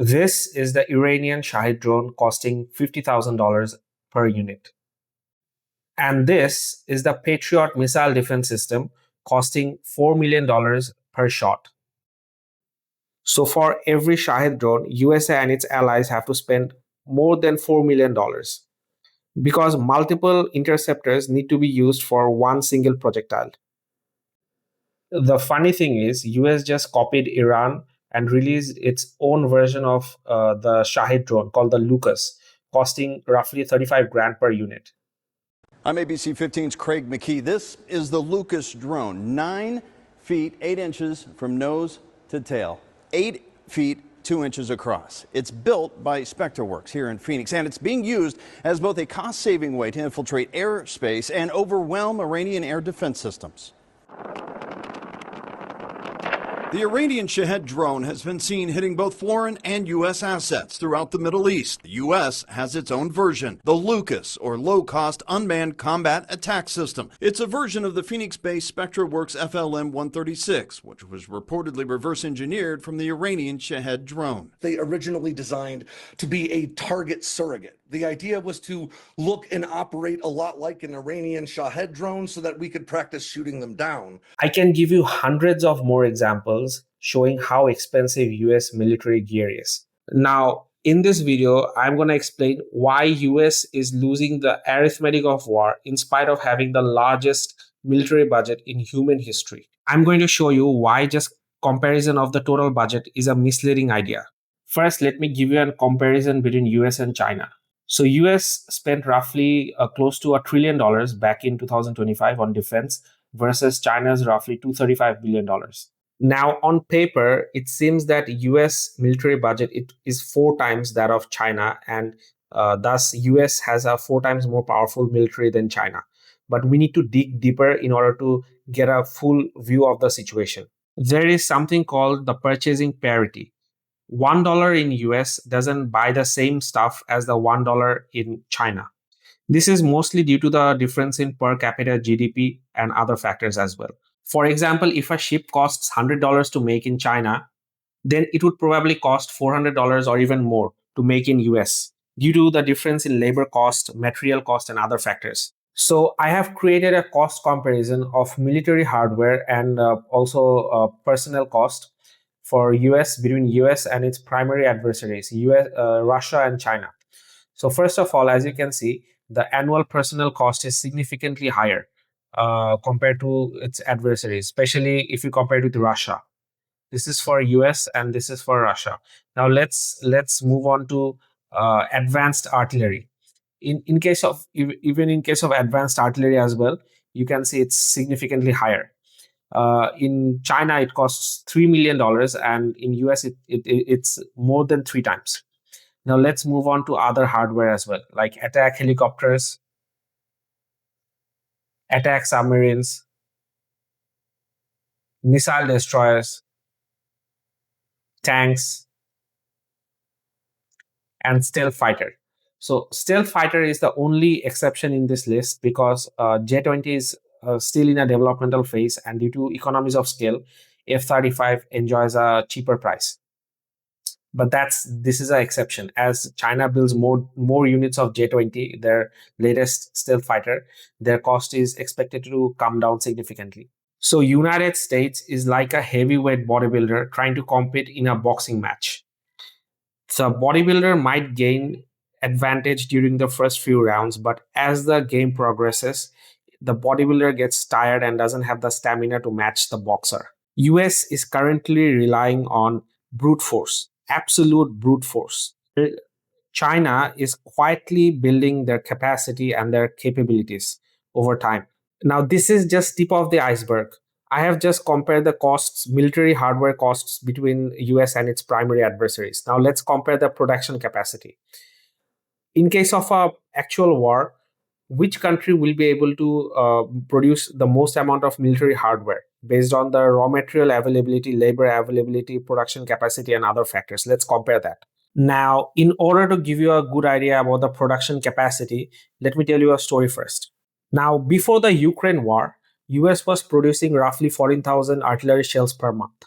This is the Iranian Shahed drone costing $50,000 per unit. And this is the Patriot missile defense system costing $4 million per shot. So for every Shahed drone, USA and its allies have to spend more than $4 million because multiple interceptors need to be used for one single projectile. The funny thing is, US just copied Iran and released its own version of the Shahed drone called the Lucas, costing roughly 35 grand per unit. I'm ABC 15's Craig McKee. This is the Lucas drone, 9 feet 8 inches from nose to tail, 8 feet 2 inches across. It's built by SpectraWorks here in Phoenix, and it's being used as both a cost-saving way to infiltrate airspace and overwhelm Iranian air defense systems. The Iranian Shahed drone has been seen hitting both foreign and U.S. assets throughout the Middle East. The U.S. has its own version, the Lucas, or Low-Cost Unmanned Combat Attack System. It's a version of the Phoenix-based SpectraWorks FLM-136, which was reportedly reverse-engineered from the Iranian Shahed drone. They originally designed to be a target surrogate. The idea was to look and operate a lot like an Iranian Shahed drone so that we could practice shooting them down. I can give you hundreds of more examples showing how expensive US military gear is. Now, in this video, I'm going to explain why US is losing the arithmetic of war in spite of having the largest military budget in human history. I'm going to show you why just comparison of the total budget is a misleading idea. First, let me give you a comparison between US and China. So US spent roughly close to $1 trillion back in 2025 on defense versus China's roughly $235 billion. Now, on paper, it seems that US military budget is 4 times that of China, and thus US has a 4 times more powerful military than China. But we need to dig deeper in order to get a full view of the situation. There is something called the purchasing parity. $1 in US doesn't buy the same stuff as the $1 in China. This is mostly due to the difference in per capita GDP and other factors as well. For example, if a ship costs $100 to make in China, then it would probably cost $400 or even more to make in US due to the difference in labor cost, material cost, and other factors. So I have created a cost comparison of military hardware and also personnel cost for between US and its primary adversaries, Russia and China. So first of all, as you can see, the annual personnel cost is significantly higher compared to its adversaries, especially if you compare it with Russia. This is for US and this is for Russia. Now let's move on to advanced artillery. In case of advanced artillery as well, you can see it's significantly higher. In China, it costs $3 million, and in US, it's more than 3 times. Now, let's move on to other hardware as well, like attack helicopters, attack submarines, missile destroyers, tanks, and stealth fighter. So, stealth fighter is the only exception in this list because J-20 is still in a developmental phase, and due to economies of scale, F-35 enjoys a cheaper price. But this is an exception, as China builds more units of J-20, their latest stealth fighter. Their cost is expected to come down significantly. So United States is like a heavyweight bodybuilder trying to compete in a boxing match. So bodybuilder might gain advantage during the first few rounds, but as the game progresses, the bodybuilder gets tired and doesn't have the stamina to match the boxer. US is currently relying on brute force, absolute brute force. China is quietly building their capacity and their capabilities over time. Now, this is just tip of the iceberg. I have just compared the costs, military hardware costs between US and its primary adversaries. Now, let's compare the production capacity. In case of an actual war, which country will be able to produce the most amount of military hardware based on the raw material availability, labor availability, production capacity, and other factors? Let's compare that. Now, in order to give you a good idea about the production capacity, let me tell you a story first. Now, before the Ukraine war, US was producing roughly 14,000 artillery shells per month.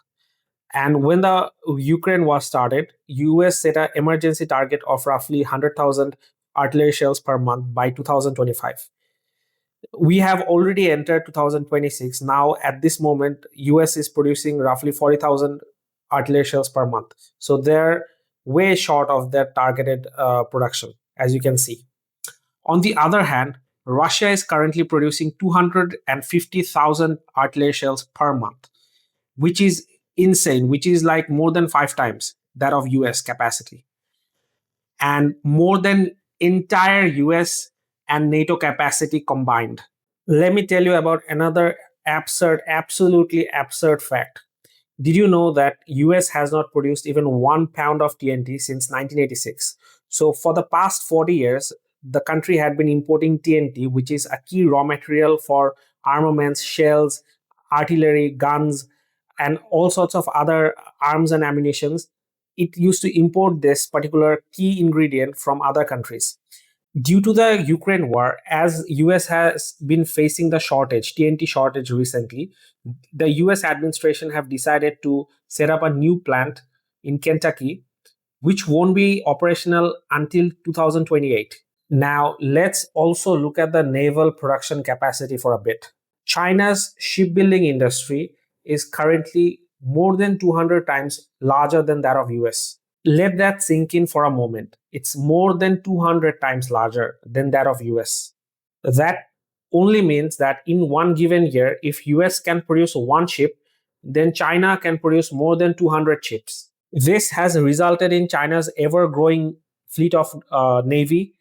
And when the Ukraine war started, US set an emergency target of roughly 100,000 artillery shells per month by 2025. We have already entered 2026. Now, at this moment, US is producing roughly 40,000 artillery shells per month. So they're way short of their targeted production, as you can see. On the other hand, Russia is currently producing 250,000 artillery shells per month, which is insane, which is like more than 5 times that of US capacity, and more than entire US and NATO capacity combined. Let me tell you about another absurd, absolutely absurd fact. Did you know that US has not produced even 1 pound of TNT since 1986? So for the past 40 years, the country had been importing TNT, which is a key raw material for armaments, shells, artillery, guns, and all sorts of other arms and ammunitions. It used to import this particular key ingredient from other countries. Due to the Ukraine war, as US has been facing the shortage, TNT shortage recently, the US administration have decided to set up a new plant in Kentucky, which won't be operational until 2028. Now, let's also look at the naval production capacity for a bit. China's shipbuilding industry is currently more than 200 times larger than that of US. Let that sink in for a moment. It's more than 200 times larger than that of US. That only means that in one given year, if US can produce one ship, then China can produce more than 200 ships. This has resulted in China's ever growing fleet of navy.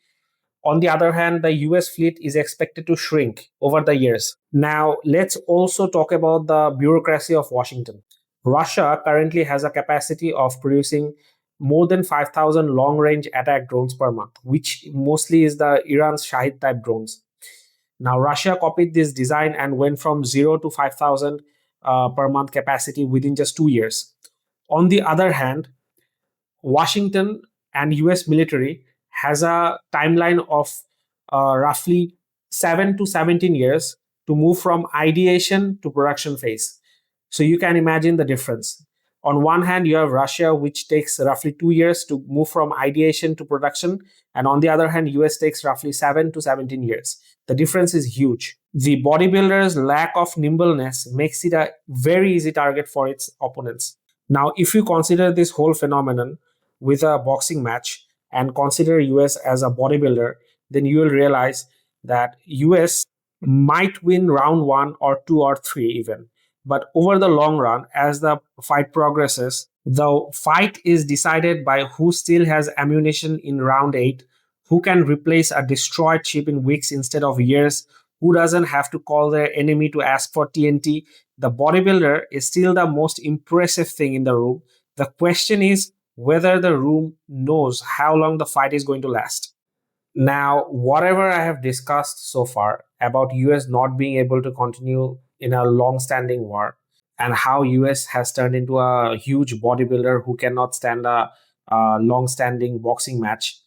On the other hand, the US fleet is expected to shrink over the years. Now, let's also talk about the bureaucracy of Washington. Russia currently has a capacity of producing more than 5,000 long range attack drones per month, which mostly is the Iran's Shahed type drones. Now, Russia copied this design and went from 0 to 5,000 per month capacity within just 2 years. On the other hand, Washington and US military has a timeline of roughly 7 to 17 years to move from ideation to production phase. So you can imagine the difference. On one hand, you have Russia, which takes roughly 2 years to move from ideation to production. And on the other hand, US takes roughly 7 to 17 years. The difference is huge. The bodybuilder's lack of nimbleness makes it a very easy target for its opponents. Now, if you consider this whole phenomenon with a boxing match and consider US as a bodybuilder, then you will realize that US might win round 1 or 2 or 3 even. But over the long run, as the fight progresses, the fight is decided by who still has ammunition in round 8, who can replace a destroyed ship in weeks instead of years, who doesn't have to call their enemy to ask for TNT. The bodybuilder is still the most impressive thing in the room. The question is whether the room knows how long the fight is going to last. Now, whatever I have discussed so far about US not being able to continue in a long-standing war and how US has turned into a huge bodybuilder who cannot stand a long-standing boxing match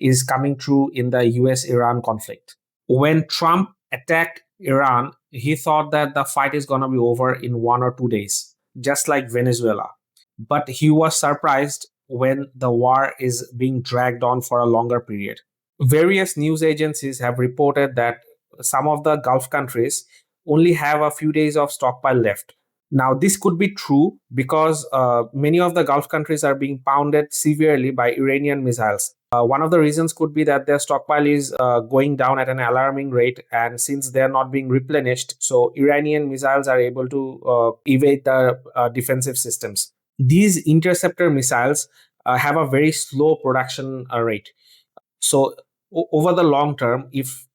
is coming true in the US-Iran conflict. When Trump attacked Iran, he thought that the fight is going to be over in 1 or 2 days, just like Venezuela. But he was surprised when the war is being dragged on for a longer period. Various news agencies have reported that some of the Gulf countries only have a few days of stockpile left. Now, this could be true because many of the Gulf countries are being pounded severely by Iranian missiles. One of the reasons could be that their stockpile is going down at an alarming rate, and since they're not being replenished, so Iranian missiles are able to evade the defensive systems. These interceptor missiles have a very slow production rate. So over the long term, if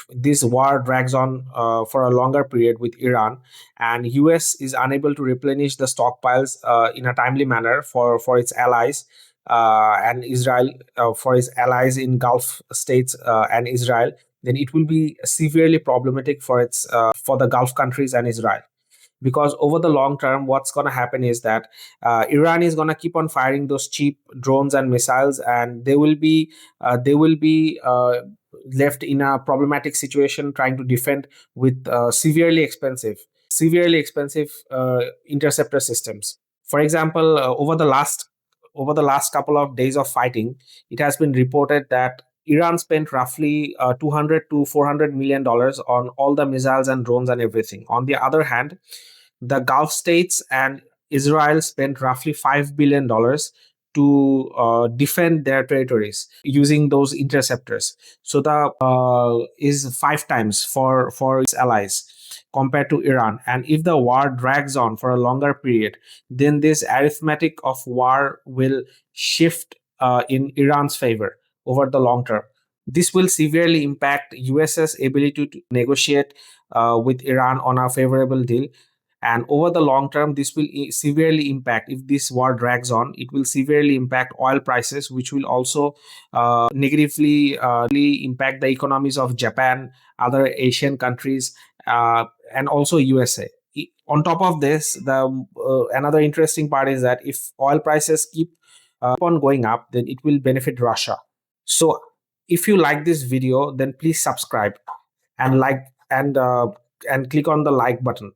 this war drags on for a longer period with Iran, and US is unable to replenish the stockpiles in a timely manner for its allies, and Israel for its allies in Gulf states and Israel, then it will be severely problematic for the Gulf countries and Israel. Because over the long term, what's going to happen is that Iran is going to keep on firing those cheap drones and missiles, and they will be left in a problematic situation trying to defend with severely expensive interceptor systems. For example, over the last couple of days of fighting, it has been reported that Iran spent roughly 200 to 400 million dollars on all the missiles and drones and everything. On the other hand, the Gulf states and Israel spent roughly $5 billion to defend their territories using those interceptors. So the is 5 times for its allies compared to Iran. And if the war drags on for a longer period, then this arithmetic of war will shift in Iran's favor over the long term. This will severely impact US's ability to negotiate with Iran on a favorable deal. And over the long term, this will severely impact, if this war drags on, it will severely impact oil prices, which will also negatively impact the economies of Japan, other Asian countries, and also USA. On top of this, the another interesting part is that if oil prices keep on going up, then it will benefit Russia. So if you like this video, then please subscribe and like and click on the like button.